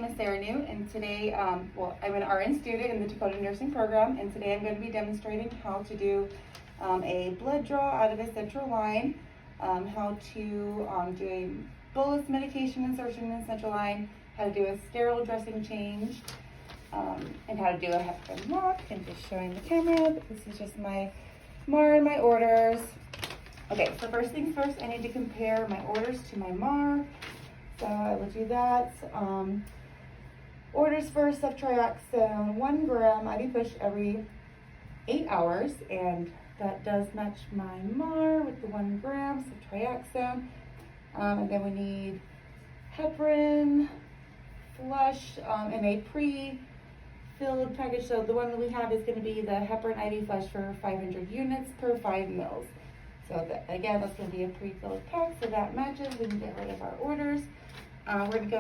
name is Sarah New, and today, well, I'm an RN student in the Dakota Nursing Program, and today I'm going to be demonstrating how to do a blood draw out of a central line, how to do a bolus medication insertion in the central line, how to do a sterile dressing change, and how to do a Hep-lock, and just showing the camera. This is just my MAR and my orders. Okay, so first things first, I need to compare my orders to my MAR. So I will do that. Orders for ceftriaxone, 1 gram IV push every 8 hours, and that does match my MAR with the 1 gram ceftriaxone. And then we need heparin, flush, in a pre-filled package. So the one that we have is going to be the heparin IV flush for 500 units per 5 mils. So again, that's going to be a pre-filled pack, so that matches. We can get rid of our orders. We're going to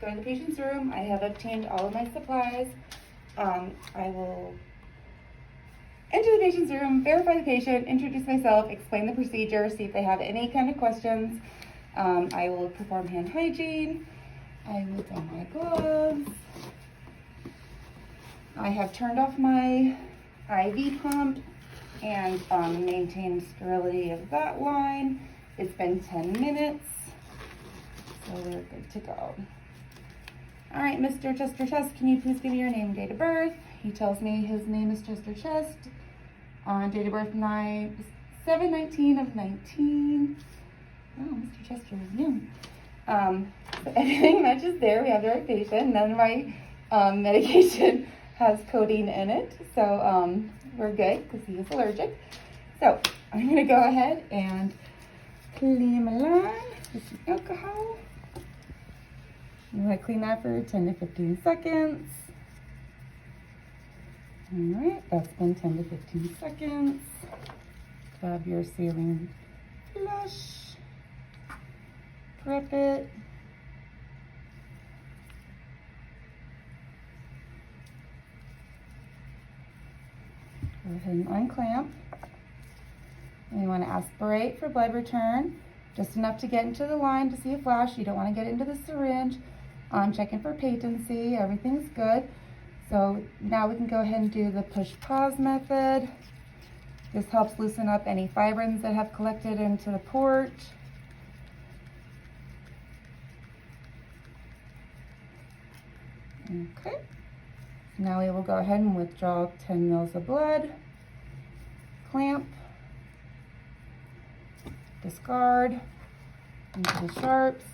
go to the patient's room. I have obtained all of my supplies. I will enter the patient's room, verify the patient, introduce myself, explain the procedure, see if they have any kind of questions. I will perform hand hygiene. I will don my gloves. I have turned off my IV pump and maintain sterility of that line. It's been 10 minutes, so we're good to go. All right, Mr. Chester Chest, can you please give me your name and date of birth? He tells me his name is Chester Chest. Date of birth 7/19 of 19. Oh, Mr. Chester is new. So everything matches there. We have the right patient. None of my medication has codeine in it, so we're good because he is allergic. So I'm going to go ahead and clean my line with some alcohol. You want to clean that for 10 to 15 seconds. All right, that's been 10 to 15 seconds. Grab your saline flush, prep it. Go ahead and unclamp. And you want to aspirate for blood return, just enough to get into the line to see a flash. You don't want to get into the syringe. Checking for patency, everything's good. So now we can go ahead and do the push-pause method. This helps loosen up any fibrins that have collected into the port. Okay. Now we will go ahead and withdraw 10 mils of blood, clamp, discard into the sharps,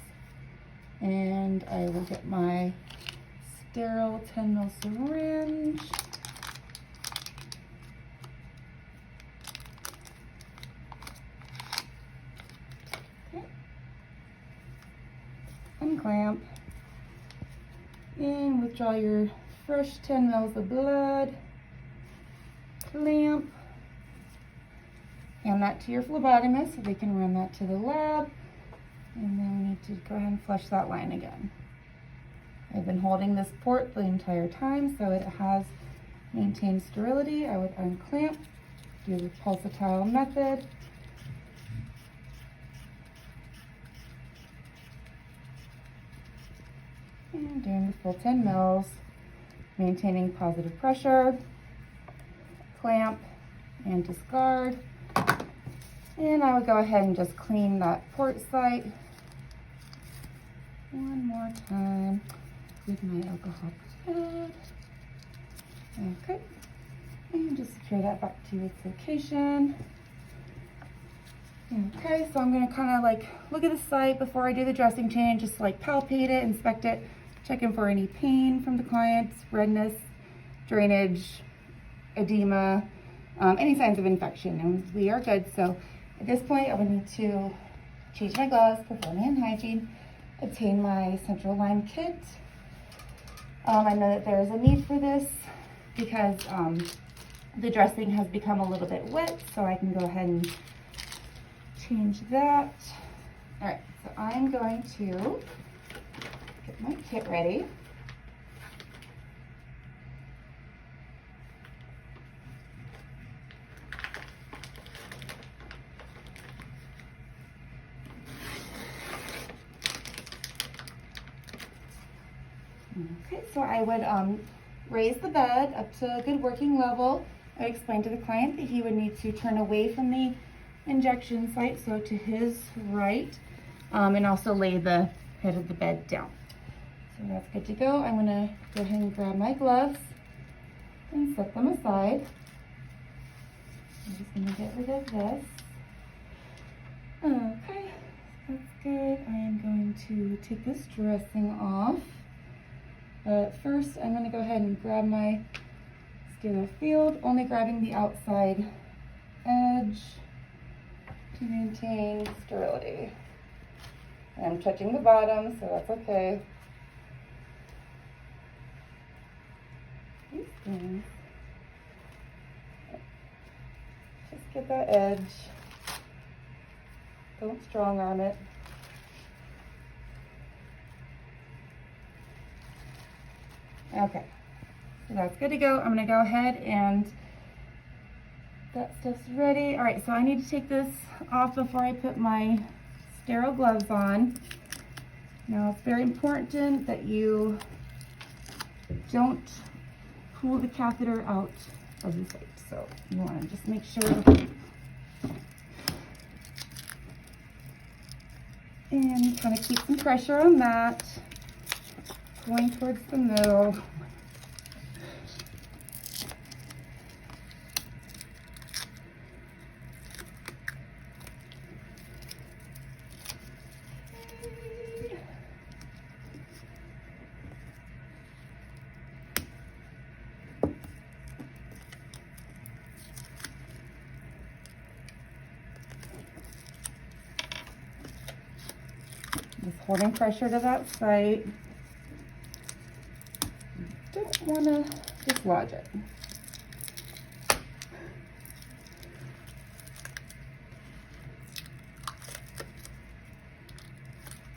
and I will get my sterile 10 mil syringe. Okay. Unclamp, and withdraw your fresh 10 mils of blood, clamp, hand that to your phlebotomist so they can run that to the lab, and then we need to go ahead and flush that line again. I've been holding this port the entire time, so it has maintained sterility. I would unclamp, do the pulsatile method, and doing the full 10 mils. Maintaining positive pressure, clamp, and discard. And I would go ahead and just clean that port site one more time with my alcohol pad. Okay, and just secure that back to its location. Okay, so I'm gonna kind of like look at the site before I do the dressing change, just like palpate it, inspect it, checking for any pain from the client, redness, drainage, edema, any signs of infection, and we are good. So at this point, I would need to change my gloves, perform hand hygiene, obtain my central line kit. I know that there is a need for this because the dressing has become a little bit wet, so I can go ahead and change that. All right, so I'm going to get my kit ready. Okay, so I would raise the bed up to a good working level. I explained to the client that he would need to turn away from the injection site, so to his right, and also lay the head of the bed down. So that's good to go. I'm gonna go ahead and grab my gloves and set them aside. I'm just gonna get rid of this. Okay, that's good. I am going to take this dressing off. But first, I'm gonna go ahead and grab my sterile field, only grabbing the outside edge to maintain sterility. And I'm touching the bottom, so that's okay. These things. Just get that edge. Don't strong arm it. Okay, so that's good to go. I'm gonna go ahead and that stuff's ready. All right, so I need to take this off before I put my sterile gloves on. Now it's very important that you don't pull the catheter out of the site. So you wanna just make sure and kind of keep some pressure on that, going towards the middle. Just holding pressure to that site. Don't want to dislodge it.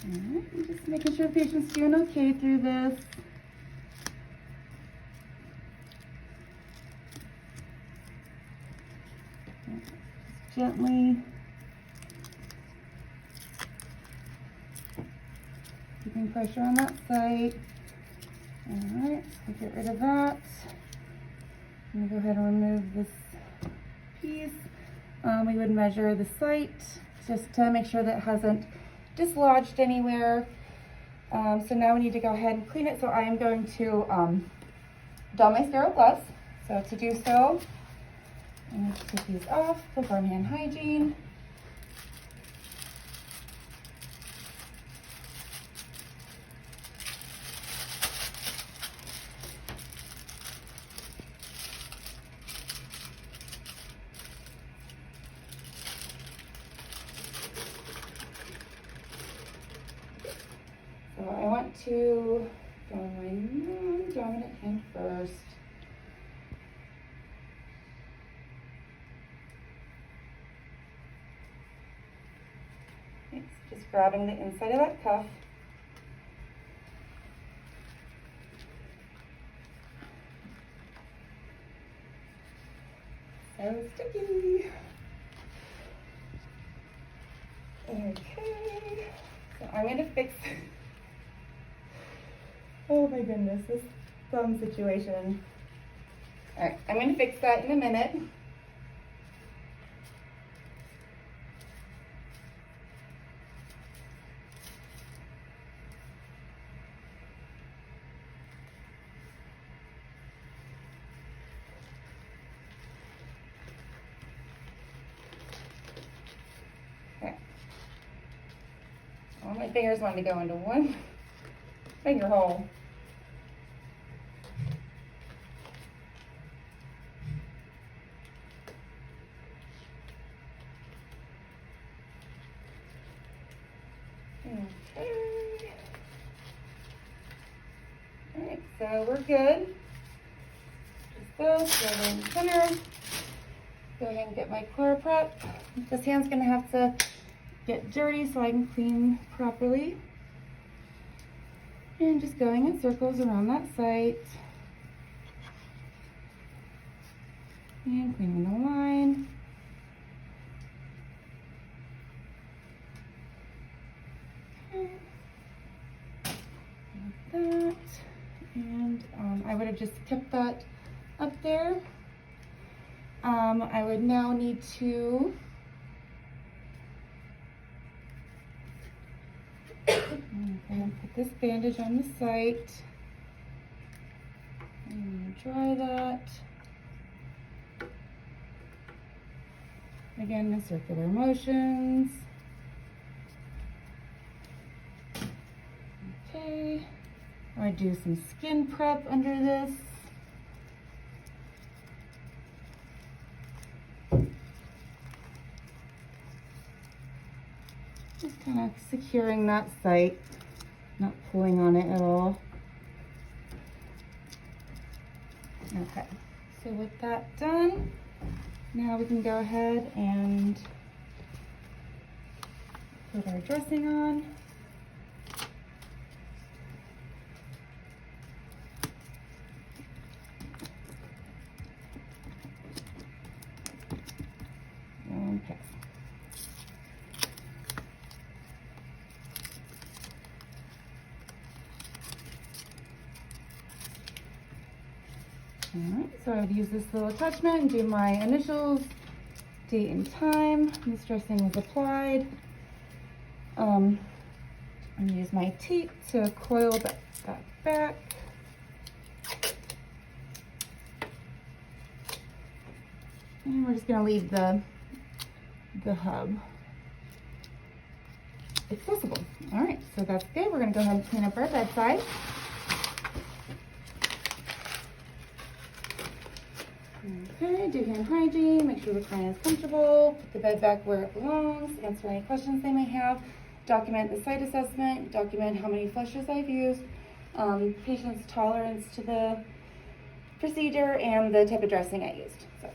Alright, I'm just making sure the patient's doing okay through this. Just gently keeping pressure on that site. Alright, so get rid of that. I'm going to go ahead and remove this piece. We would measure the site just to make sure that it hasn't dislodged anywhere. So now we need to go ahead and clean it. So I am going to don my sterile gloves. So to do so, I'm going to take these off, perform hand hygiene. So I want to go on my non-dominant hand first. It's just grabbing the inside of that cuff. So sticky. Okay. So I'm going to fix oh my goodness, this thumb situation. All right, I'm going to fix that in a minute. Okay. All my fingers want to go into one finger hole. Okay. All right, so we're good. Just this, go in the center. Go ahead and get my ChloraPrep. This hand's gonna have to get dirty so I can clean properly. And just going in circles around that site. And cleaning the line. Okay. Like that. And I would have just kept that up there. I would now need to put this bandage on the site. I'm gonna dry that. Again, the circular motions. Okay. I do some skin prep under this. Just kind of securing that site, not pulling on it at all. Okay, so with that done, now we can go ahead and put our dressing on. Okay. Alright, so I would use this little attachment and do my initials, date and time. This dressing is applied. I'm going to use my tape to coil that back. And we're just going to leave the hub accessible. Alright, so that's good. We're going to go ahead and clean up our bedside. Okay, do hand hygiene, make sure the client is comfortable, put the bed back where it belongs, answer any questions they may have, document the site assessment, document how many flushes I've used, patient's tolerance to the procedure, and the type of dressing I used. So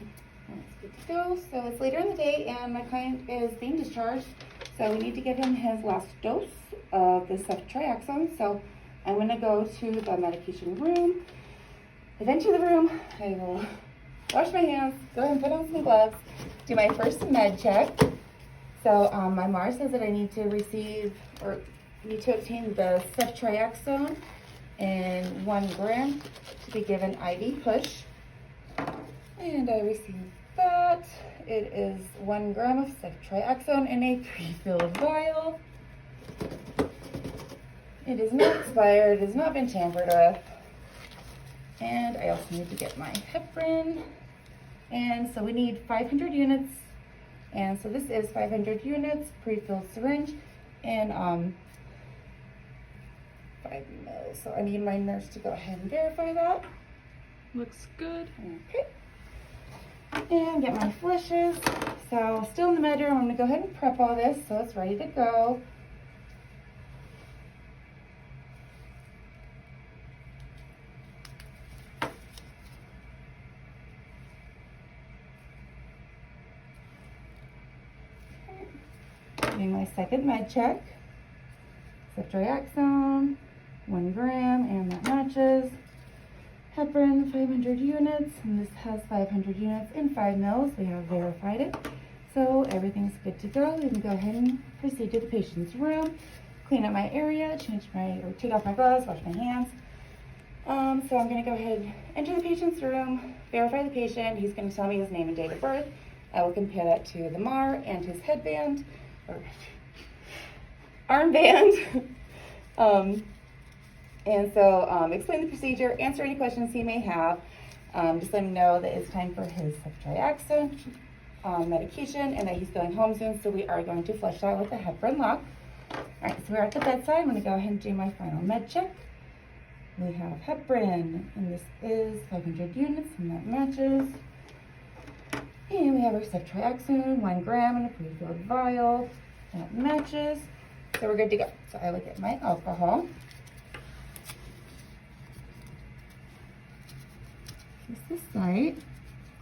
that's good to go. So it's later in the day and my client is being discharged, so we need to give him his last dose of the ceftriaxone. So I'm going to go to the medication room. If I enter the room, I will wash my hands, go ahead and put on some gloves, do my first med check. So my MAR says that I need to obtain the ceftriaxone in 1 gram to be given IV push. And I received that. It is 1 gram of ceftriaxone in a pre-filled vial. It is not expired, it has not been tampered with. And I also need to get my heparin. And so we need 500 units. And so this is 500 units, pre-filled syringe, and 5 mils. So I need my nurse to go ahead and verify that. Looks good. Okay. And get my flushes. So still in the med room, I'm gonna go ahead and prep all this so it's ready to go. Doing my second med check. Ceftriaxone, 1 gram, and that matches. Heparin, 500 units, and this has 500 units in 5 mils. We have verified it. So everything's good to go. We can go ahead and proceed to the patient's room, clean up my area, take off my gloves, wash my hands. So I'm gonna go ahead and enter the patient's room, verify the patient. He's gonna tell me his name and date of birth. I will compare that to the MAR and his headband, or armband. And so explain the procedure, answer any questions he may have. Just let him know that it's time for his ceftriaxone medication and that he's going home soon, so we are going to flush that with a heparin lock. All right, so we're at the bedside. I'm going to go ahead and do my final med check. We have heparin, and this is 500 units, and that matches. And we have our ceftriaxone, 1 gram in a pre-filled vial. That matches. So we're good to go. So I will get my alcohol. This is the site.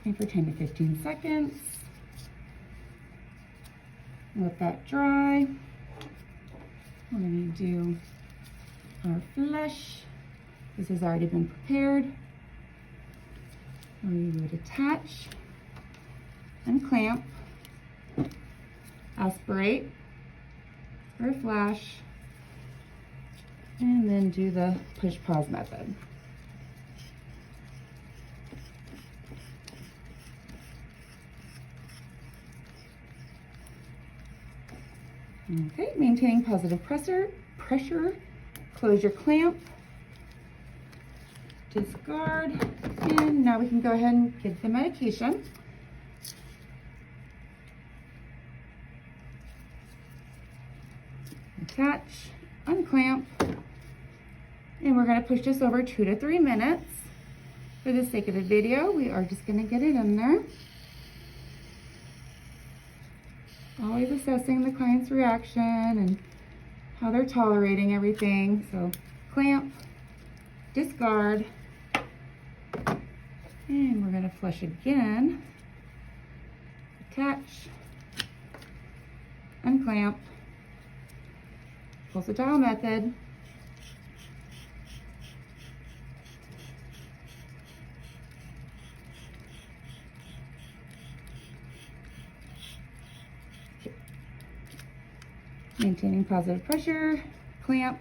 Clean for 10 to 15 seconds. Let that dry. We're going to do our flush. This has already been prepared. We would attach and clamp, aspirate or flash, and then do the push pause method. Okay, maintaining positive pressure. Close your clamp. Discard. And now we can go ahead and give the medication. Attach, unclamp, and we're going to push this over 2 to 3 minutes. For the sake of the video, we are just going to get it in there. Always assessing the client's reaction and how they're tolerating everything. So clamp, discard, and we're going to flush again. Attach, unclamp, pulsatile method. Maintaining positive pressure, clamp,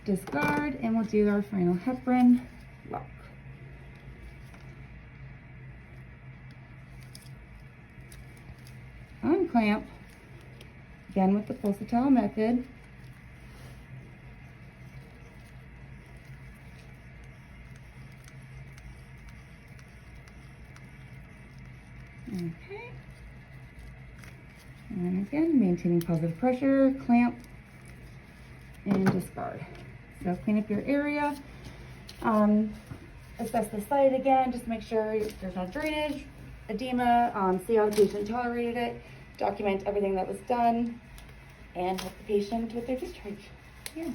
discard, and we'll do our final heparin lock. Unclamp, again with the pulsatile method. Okay. And again, maintaining positive pressure, clamp, and discard. So clean up your area. Assess the site again, just make sure there's no drainage, edema, see how the patient tolerated it, document everything that was done, and help the patient with their discharge. Yeah.